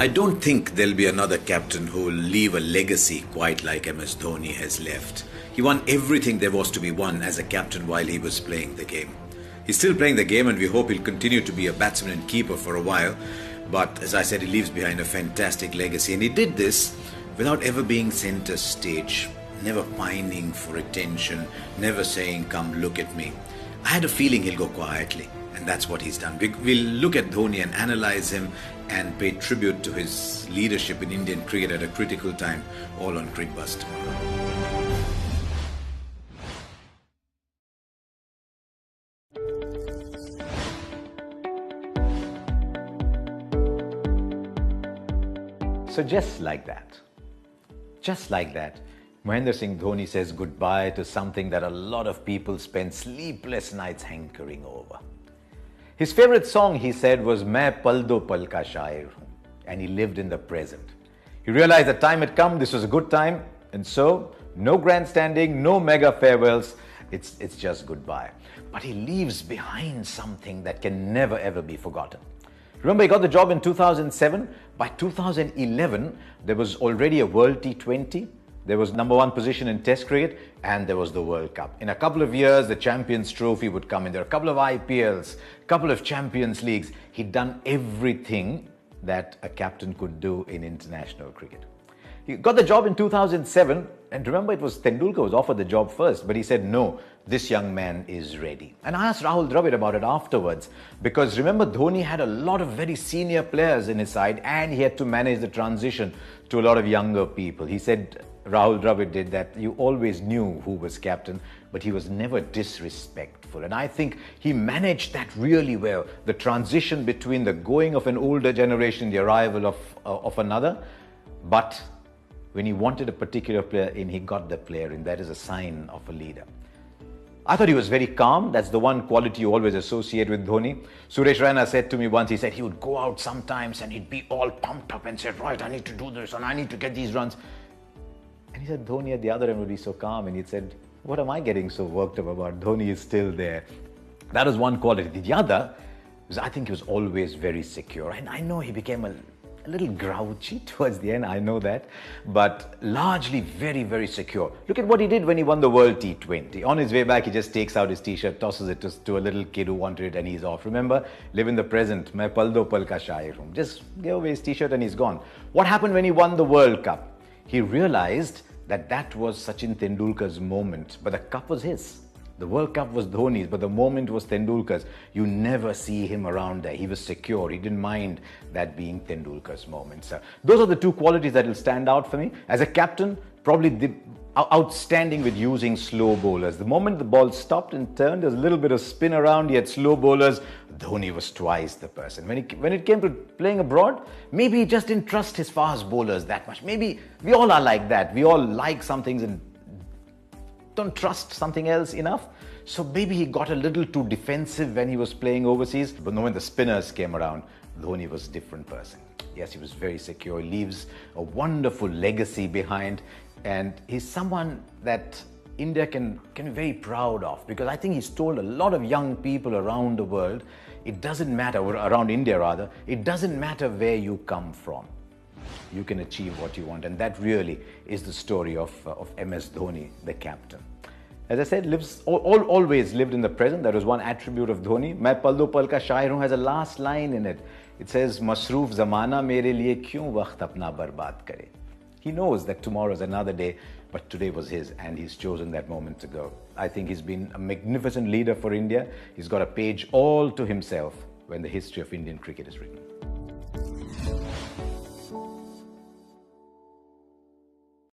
I don't think there'll be another captain who will leave a legacy quite like MS Dhoni has left. He won everything there was to be won as a captain while he was playing the game. He's still playing the game, and we hope he'll continue to be a batsman and keeper for a while. But as I said, he leaves behind a fantastic legacy, and he did this without ever being centre stage, never pining for attention, never saying, "Come look at me." I had a feeling he'll go quietly, and that's what he's done. We'll look at Dhoni and analyse him and pay tribute to his leadership in Indian cricket at a critical time, all on Crickbuzz tomorrow. So just like that, Mahendra Singh Dhoni says goodbye to something that a lot of people spend sleepless nights hankering over. His favorite song, he said, was "Main pal do pal ka shair hoon," and he lived in the present. He realized the time had come, this was a good time, and so no grandstanding, no mega farewells, it's just goodbye. But he leaves behind something that can never ever be forgotten. Remember, he got the job in 2007. By 2011, there was already a World T20. There was #1 position in Test cricket, and there was the World Cup. In a couple of years, the Champions Trophy would come in there. A couple of IPLs, a couple of Champions Leagues. He'd done everything that a captain could do in international cricket. He got the job in 2007, and remember, it was Tendulkar who was offered the job first, but he said, "No, this young man is ready." And I asked Rahul Dravid about it afterwards, because remember, Dhoni had a lot of very senior players in his side, and he had to manage the transition to a lot of younger people. He said, Rahul Dravid did that. You always knew who was captain, but he was never disrespectful. And I think he managed that really well. The transition between the going of an older generation, the arrival of another, but when he wanted a particular player in, he got the player in. That is a sign of a leader. I thought he was very calm. That's the one quality you always associate with Dhoni. Suresh Raina said to me once, he said he would go out sometimes and he'd be all pumped up and said, "Right, I need to do this and I need to get these runs." And he said Dhoni at the other end would be so calm, and he said, "What am I getting so worked up about? Dhoni is still there." That was one quality. The other was, I think he was always very secure. And I know he became a little grouchy towards the end, I know that, but largely very, very secure. Look at what he did when he won the World T20. On his way back, he just takes out his t-shirt, tosses it to a little kid who wanted it, and he's off. Remember, live in the present. Main pal do pal ka shair hoon. Just give away his t-shirt and he's gone. What happened when he won the World Cup? He realized that was Sachin Tendulkar's moment, but the cup was his. The World Cup was Dhoni's, but the moment was Tendulkar's. You never see him around there. He was secure. He didn't mind that being Tendulkar's moment. So those are the two qualities that will stand out for me. As a captain, probably outstanding with using slow bowlers. The moment the ball stopped and turned, there's a little bit of spin around. He had slow bowlers. Dhoni was twice the person. When it came to playing abroad, maybe he just didn't trust his fast bowlers that much. Maybe we all are like that. We all like some things and don't trust something else enough. So maybe he got a little too defensive when he was playing overseas. But when the spinners came around, Dhoni was a different person. Yes, he was very secure. He leaves a wonderful legacy behind. And he's someone that India can be very proud of, because I think he's told a lot of young people around the world, it doesn't matter, or around India rather, it doesn't matter where you come from. You can achieve what you want, and that really is the story of MS Dhoni, the captain. As I said, always lived in the present. That was one attribute of Dhoni. "Main pal do pal ka shair hoon" has a last line in it. It says, "Masroof zamana mere liye kyun waqt apna barbad kare." He knows that tomorrow is another day, but today was his, and he's chosen that moment to go. I think he's been a magnificent leader for India. He's got a page all to himself when the history of Indian cricket is written.